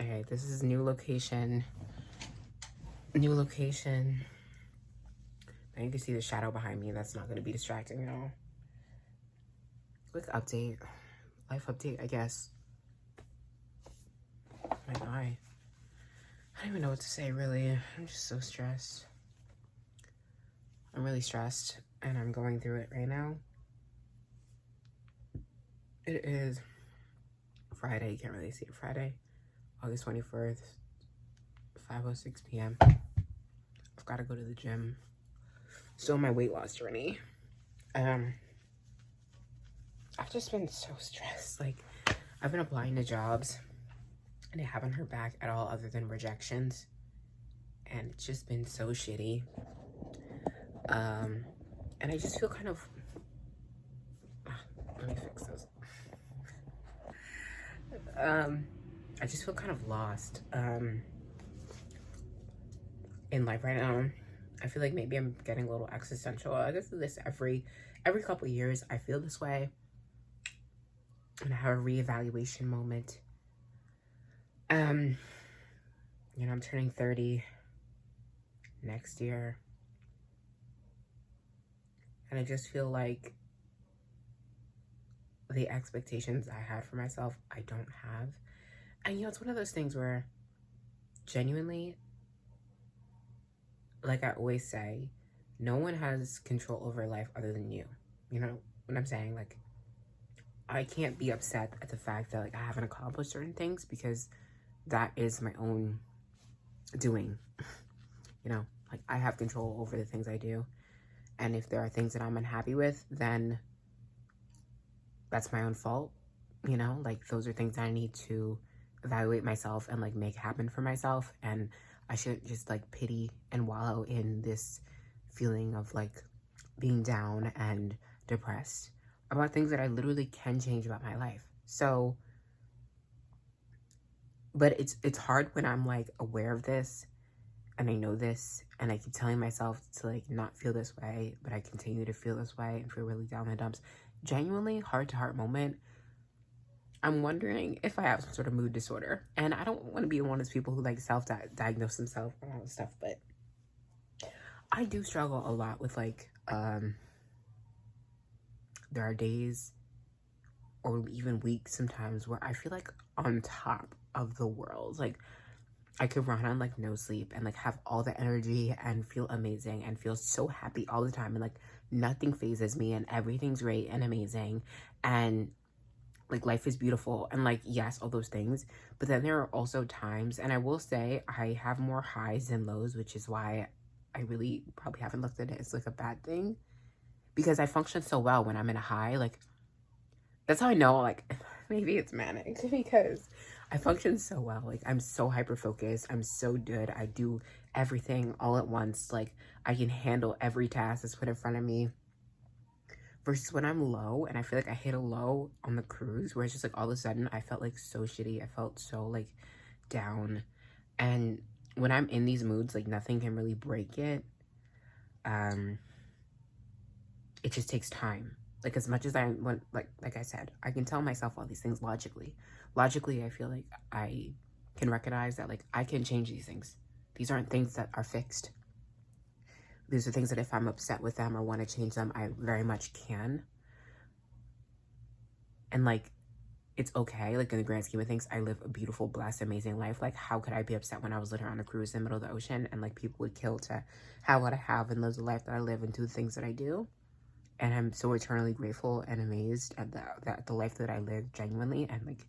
Okay, this is new location. New location. Now you can see the shadow behind me. That's not going to be distracting at all. Quick update. Life update, I guess. My eye. I don't even know what to say, really. I'm just so stressed. I'm really stressed, and I'm going through it right now. It is Friday. You can't really see it. Friday, August 21st, 5:06 p.m. I've got to go to the gym. Still on my weight loss journey. I've just been so stressed. Like, I've been applying to jobs, and I haven't heard back at all other than rejections. And it's just been so shitty. And I just feel kind of... let me fix those. I just feel kind of lost in life right now. I feel like maybe I'm getting a little existential. I guess this every couple of years I feel this way. And I have a reevaluation moment. You know, I'm turning 30 next year. And I just feel like the expectations I had for myself, I don't have. And, you know, it's one of those things where genuinely, like I always say, no one has control over life other than you. You know what I'm saying? Like, I can't be upset at the fact that, like, I haven't accomplished certain things because that is my own doing. You know, like, I have control over the things I do. And if there are things that I'm unhappy with, then that's my own fault. You know, like, those are things that I need to evaluate myself and, like, make happen for myself. And I shouldn't just, like, pity and wallow in this feeling of, like, being down and depressed about things that I literally can change about my life. So, but it's hard when I'm, like, aware of this and I know this and I keep telling myself to, like, not feel this way, but I continue to feel this way and feel really down in the dumps. Genuinely, heart-to-heart moment, I'm wondering if I have some sort of mood disorder. And I don't want to be one of those people who, like, self-diagnose themselves and all this stuff, but I do struggle a lot with, like, there are days or even weeks sometimes where I feel like on top of the world. Like, I could run on, like, no sleep and, like, have all the energy and feel amazing and feel so happy all the time. And, like, nothing phases me and everything's great and amazing. And, like, life is beautiful. And, like, yes, all those things. But then there are also times, and I will say I have more highs than lows, which is why I really probably haven't looked at it as, like, a bad thing. Because I function so well when I'm in a high. Like, that's how I know, like, maybe it's manic because I function so well. Like, I'm so hyper-focused. I'm so good. I do everything all at once. Like, I can handle every task that's put in front of me. Versus when I'm low, and I feel like I hit a low on the cruise where it's just, like, all of a sudden I felt, like, so shitty. I felt so, like, down. And when I'm in these moods, like, nothing can really break it. It just takes time. Like, as much as I want, like I said, I can tell myself all these things logically. Logically, I feel like I can recognize that, like, I can change these things. These aren't things that are fixed. These are things that if I'm upset with them or want to change them, I very much can. And, like, it's okay. Like, in the grand scheme of things, I live a beautiful, blessed, amazing life. Like, how could I be upset when I was living on a cruise in the middle of the ocean and, like, people would kill to have what I have and live the life that I live and do the things that I do? And I'm so eternally grateful and amazed at the life that I live genuinely, and, like,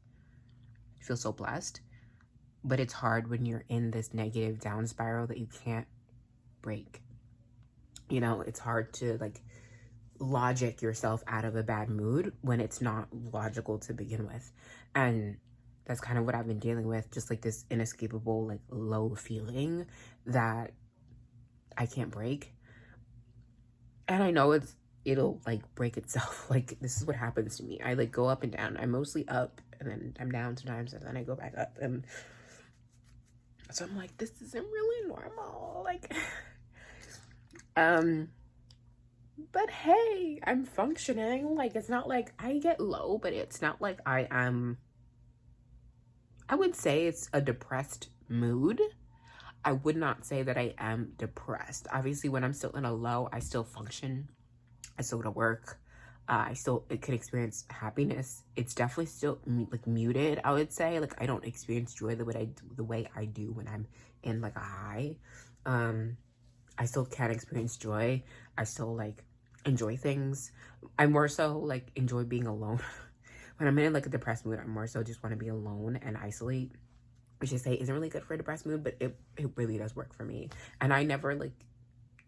feel so blessed. But it's hard when you're in this negative down spiral that you can't break. You know, it's hard to, like, logic yourself out of a bad mood when it's not logical to begin with. And that's kind of what I've been dealing with, just, like, this inescapable, like, low feeling that I can't break. And I know it'll, like, break itself. Like, this is what happens to me. I, like, go up and down. I'm mostly up, and then I'm down sometimes, and then I go back up. And so I'm like, this isn't really normal. Like, but hey, I'm functioning. Like, it's not like I get low, but it's not like I am I would say it's a depressed mood. I would not say that I am depressed. Obviously, when I'm still in a low, I still function. I still go to work. I still can experience happiness. It's definitely still like muted, I would say. Like, I don't experience joy the way I do when I'm in like a high. I still can experience joy. I still like enjoy things. I more so like enjoy being alone. When I'm in like a depressed mood, I more so just want to be alone and isolate, which I say isn't really good for a depressed mood, but it really does work for me. And I never like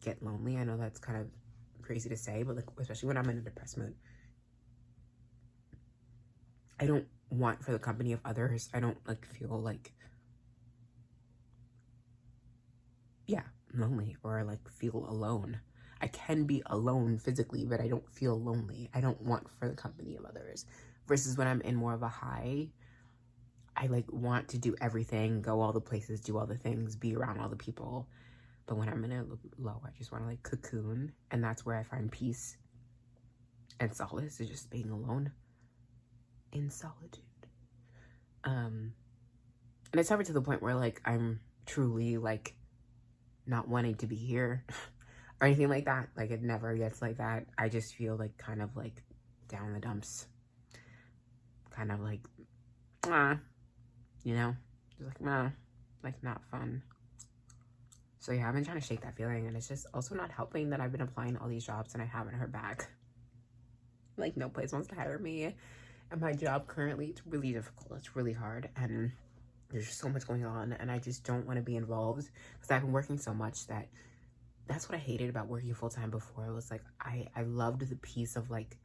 get lonely. I know that's kind of crazy to say, but like especially when I'm in a depressed mood, I don't want for the company of others. I don't like feel like, yeah, lonely or like feel alone. I can be alone physically, but I don't feel lonely. I don't want for the company of others. Versus when I'm in more of a high, I like want to do everything, go all the places, do all the things, be around all the people. But when I'm in a low, I just want to like cocoon, and that's where I find peace and solace, is just being alone in solitude. And it's never to the point where like I'm truly like not wanting to be here or anything like that. Like, it never gets like that. I just feel like kind of like down in the dumps, kind of like you know, just like like not fun. So yeah, I've been trying to shake that feeling, and it's just also not helping that I've been applying all these jobs and I haven't heard back. Like, no place wants to hire me, and my job currently, it's really difficult. It's really hard, and there's just so much going on, and I just don't want to be involved because I've been working so much that that's what I hated about working full-time before. It was like I loved the piece of like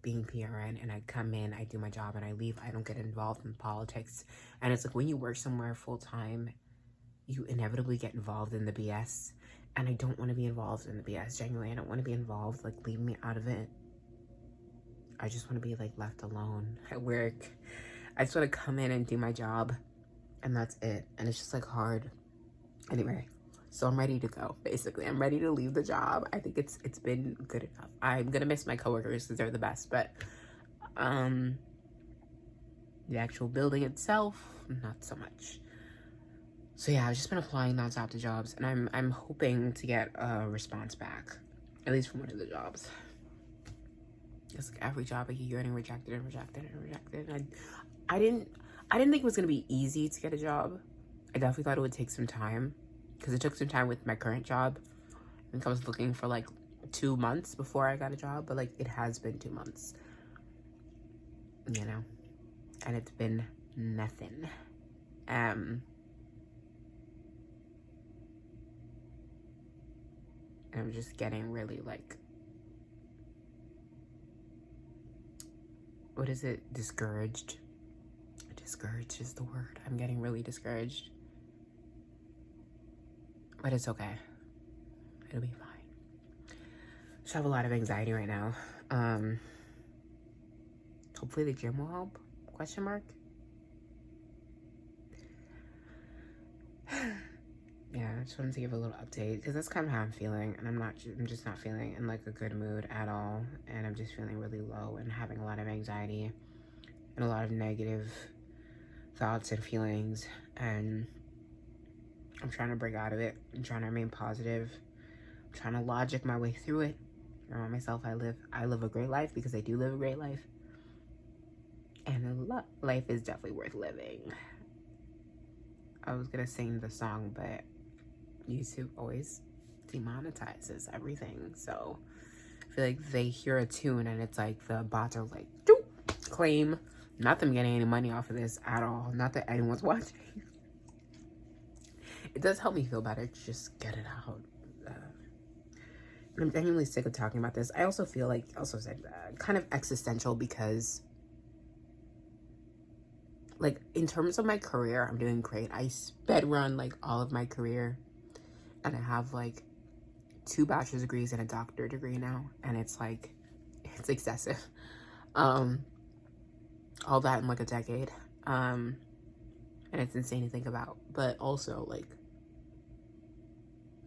being PRN, and I come in, I do my job, and I leave. I don't get involved in politics. And it's like when you work somewhere full-time, you inevitably get involved in the BS, and I don't want to be involved in the BS. Genuinely, I don't want to be involved. Like, leave me out of it. I just want to be like left alone at work. I just want to come in and do my job, and that's it. And it's just like hard. Anyway, so I'm ready to go. Basically, I'm ready to leave the job. I think it's been good enough. I'm gonna miss my coworkers because they're the best, but the actual building itself, not so much. So yeah, I've just been applying nonstop to jobs, and I'm hoping to get a response back, at least from one of the jobs. It's like every job I keep getting rejected and rejected and rejected. And I didn't think it was gonna be easy to get a job. I definitely thought it would take some time, because it took some time with my current job. I think I was looking for like 2 months before I got a job, but like it has been 2 months, you know, and it's been nothing. And I'm just getting really like, what is it? Discouraged. Discouraged is the word. I'm getting really discouraged. But it's okay. It'll be fine. Just have a lot of anxiety right now. Hopefully the gym will help? Question mark? Yeah, I just wanted to give a little update because that's kind of how I'm feeling, and I'm just not feeling in like a good mood at all, and I'm just feeling really low and having a lot of anxiety and a lot of negative thoughts and feelings, and I'm trying to break out of it. I'm trying to remain positive. I'm trying to logic my way through it. Remind myself I live a great life, because I do live a great life, and life is definitely worth living. I was gonna sing the song, but YouTube always demonetizes everything, so I feel like they hear a tune and it's like the bots are like, doop, claim. Not them getting any money off of this at all. Not that anyone's watching. It does help me feel better to just get it out. I'm genuinely sick of talking about this. I also feel like, kind of existential, because like in terms of my career, I'm doing great. I sped run like all of my career, and I have like 2 bachelor's degrees and a doctorate degree now, and it's like, it's excessive. All that in like a decade, and it's insane to think about. But also, like,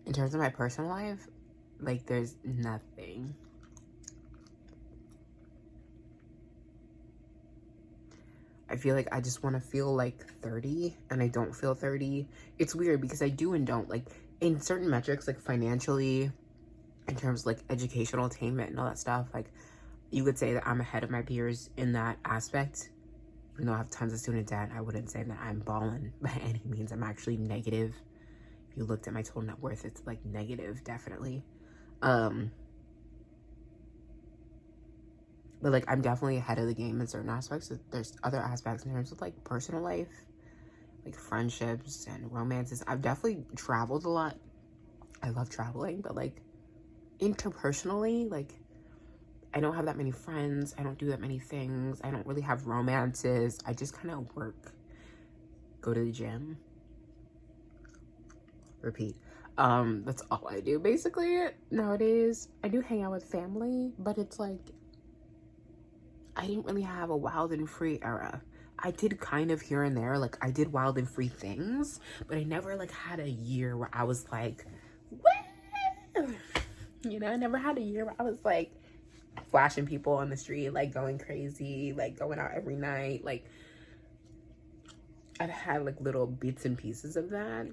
in terms of my personal life, like, there's nothing. I feel like I just want to feel like 30 and I don't feel 30. It's weird because I do and don't. Like in certain metrics, like financially, in terms of like educational attainment and all that stuff, like you could say that I'm ahead of my peers in that aspect. Even though I have tons of student debt, I wouldn't say that I'm balling by any means. I'm actually negative. If you looked at my total net worth, it's like negative, definitely. But like I'm definitely ahead of the game in certain aspects. There's other aspects in terms of like personal life, like friendships and romances. I've definitely traveled a lot. I love traveling, but like interpersonally, like I don't have that many friends. I don't do that many things. I don't really have romances. I just kind of work, go to the gym, repeat. That's all I do basically nowadays. I do hang out with family, but it's like I didn't really have a wild and free era. I did kind of here and there, like I did wild and free things, but I never like had a year where I was like, woo! You know, I never had a year where I was like flashing people on the street, like going crazy, like going out every night. Like I've had like little bits and pieces of that,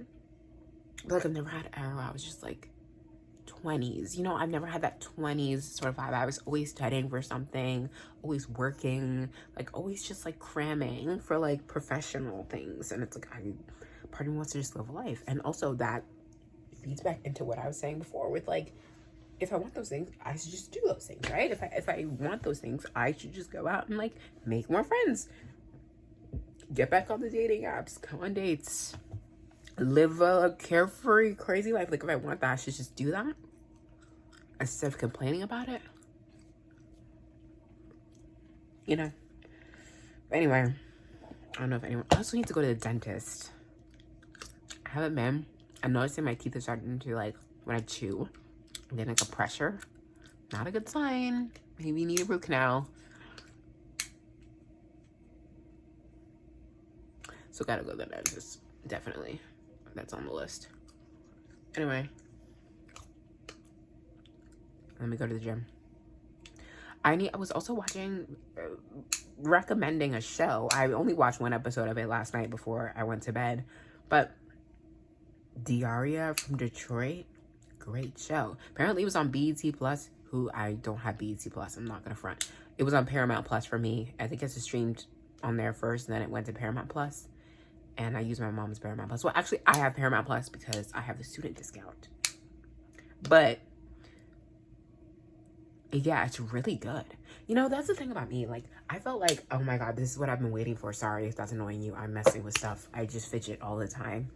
but like I've never had an era where I was just like 20s, you know. I've never had that 20s sort of vibe. I was always studying for something, always working, like always just like cramming for like professional things. And it's like part of me wants to just live life. And also that feeds back into what I was saying before with like, if I want those things, I should just do those things, right? If I want those things, I should just go out and like make more friends, get back on the dating apps, go on dates, live a carefree, crazy life. Like if I want that, I should just do that instead of complaining about it, you know. But anyway, I don't know if anyone. I also need to go to the dentist. I haven't been. I'm noticing my teeth are starting to like, when I chew, I'm getting like a pressure. Not a good sign. Maybe you need a root canal. So gotta go to the dentist, definitely. That's on the list. Anyway, let me go to the gym. I was also watching, recommending a show. I only watched one episode of it last night before I went to bed. But Diaria from Detroit, great show. Apparently it was on BET Plus, who I don't have BET Plus. I'm not gonna front. It was on Paramount Plus for me. I think it's streamed on there first, and then it went to Paramount Plus. And I use my mom's Paramount Plus. Well, actually, I have Paramount Plus because I have the student discount. But yeah, it's really good. You know, that's the thing about me. Like, I felt like, oh my God, this is what I've been waiting for. Sorry if that's annoying you. I'm messing with stuff. I just fidget all the time.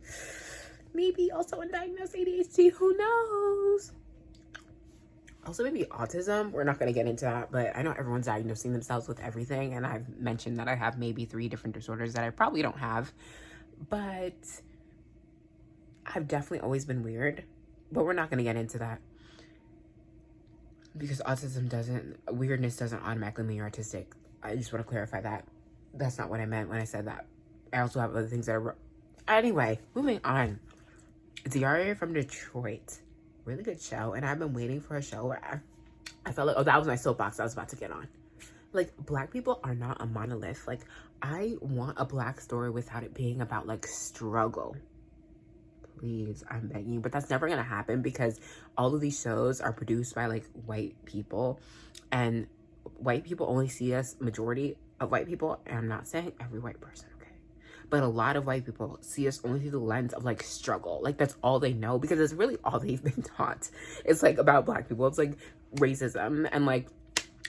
Maybe also undiagnosed ADHD. Who knows? Also, maybe autism. We're not going to get into that. But I know everyone's diagnosing themselves with everything. And I've mentioned that I have maybe 3 different disorders that I probably don't have. But I've definitely always been weird. But we're not going to get into that. Because weirdness doesn't automatically mean you're autistic. I just want to clarify that. That's not what I meant when I said that. I also have other things that are... Anyway, moving on. Diaria from Detroit. Really good show. And I've been waiting for a show where I felt like... Oh, that was my soapbox I was about to get on. Like, Black people are not a monolith. Like, I want a Black story without it being about, like, struggle. Please, I'm begging you. But that's never gonna happen because all of these shows are produced by like white people, and white people only see us, majority of white people, and I'm not saying every white person, okay, but a lot of white people see us only through the lens of like struggle. Like that's all they know because it's really all they've been taught. It's like about Black people. It's like racism and like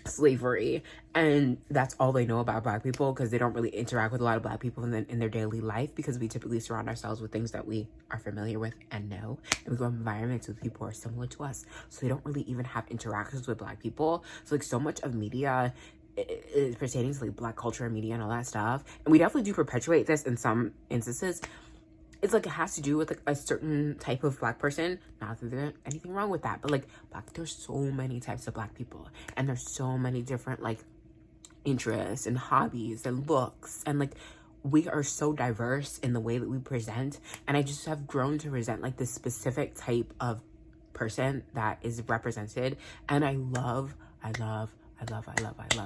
slavery, and that's all they know about Black people because they don't really interact with a lot of Black people in their daily life because we typically surround ourselves with things that we are familiar with and know, and we go in environments with people who are similar to us, so they don't really even have interactions with Black people. So like so much of media is pertaining to like Black culture and media and all that stuff, and we definitely do perpetuate this in some instances. It's like it has to do with like a certain type of Black person. Not that there's anything wrong with that, but like there's so many types of Black people, and there's so many different like interests and hobbies and looks, and like we are so diverse in the way that we present. And I just have grown to resent like this specific type of person that is represented, and I love I love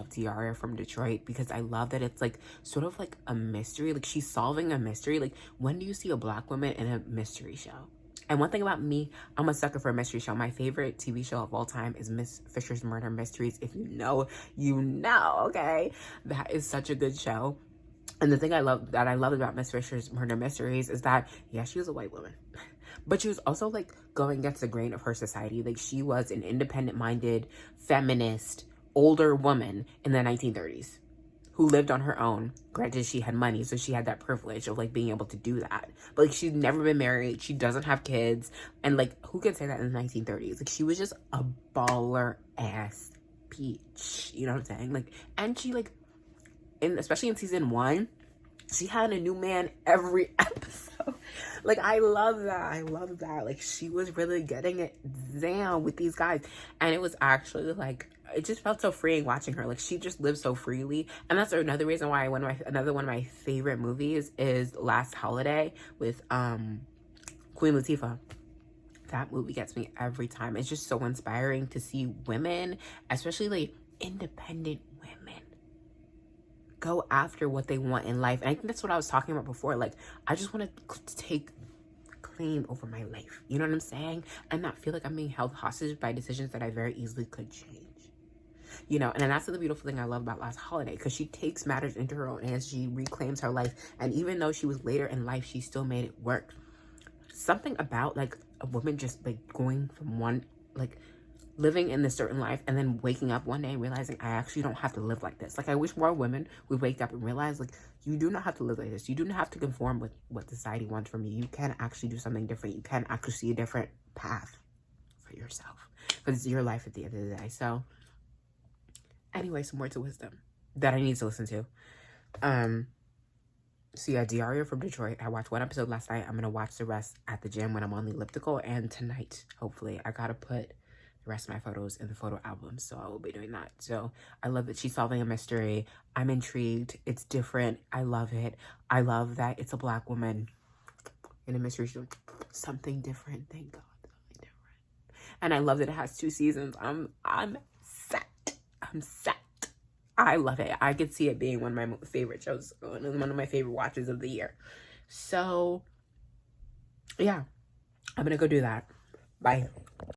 Diaria from Detroit, because I love that it's like sort of like a mystery. Like she's solving a mystery. Like, when do you see a Black woman in a mystery show? And one thing about me, I'm a sucker for a mystery show. My favorite TV show of all time is Miss Fisher's Murder Mysteries. If you know, you know, okay? That is such a good show. And the thing I love about Miss Fisher's Murder Mysteries is that, yeah, she was a white woman, but she was also like going against the grain of her society. Like, she was an independent-minded, feminist, older woman in the 1930s who lived on her own. Granted, she had money, so she had that privilege of like being able to do that. But like, she's never been married. She doesn't have kids. And like, who could say that in the 1930s? Like, she was just a baller ass peach. You know what I'm saying? Like, and she like, especially in season 1, she had a new man every episode. Like, I love that. Like, she was really getting it down with these guys. And it was actually like, it just felt so freeing watching her. Like, she just lived so freely. And that's another reason why another one of my favorite movies is Last Holiday with Queen Latifah. That movie gets me every time. It's just so inspiring to see women, especially like independent women, go after what they want in life. And I think that's what I was talking about before. Like, I just want to take claim over my life. You know what I'm saying? And not feel like I'm being held hostage by decisions that I very easily could change. You know, and that's the beautiful thing I love about Last Holiday, because she takes matters into her own hands. She reclaims her life. And even though she was later in life, she still made it work. Something about like a woman just like going from one, like living in this certain life and then waking up one day and realizing I actually don't have to live like this. Like, I wish more women would wake up and realize, like, you do not have to live like this. You do not have to conform with what society wants from you. You can actually do something different. You can actually see a different path for yourself, because it's your life at the end of the day. So anyway, some words of wisdom that I need to listen to. So yeah, Diaria from Detroit. I watched one episode last night. I'm gonna watch the rest at the gym when I'm on the elliptical, and tonight, hopefully. I gotta put the rest of my photos in the photo album, so I will be doing that. So I love that she's solving a mystery. I'm intrigued. It's different. I love it. I love that it's a Black woman in a mystery show. Something different. Thank God. Something different. And I love that it has 2 seasons. I'm set. I'm set. I love it. I could see it being one of my favorite shows, one of my favorite watches of the year. So yeah, I'm gonna go do that. Bye.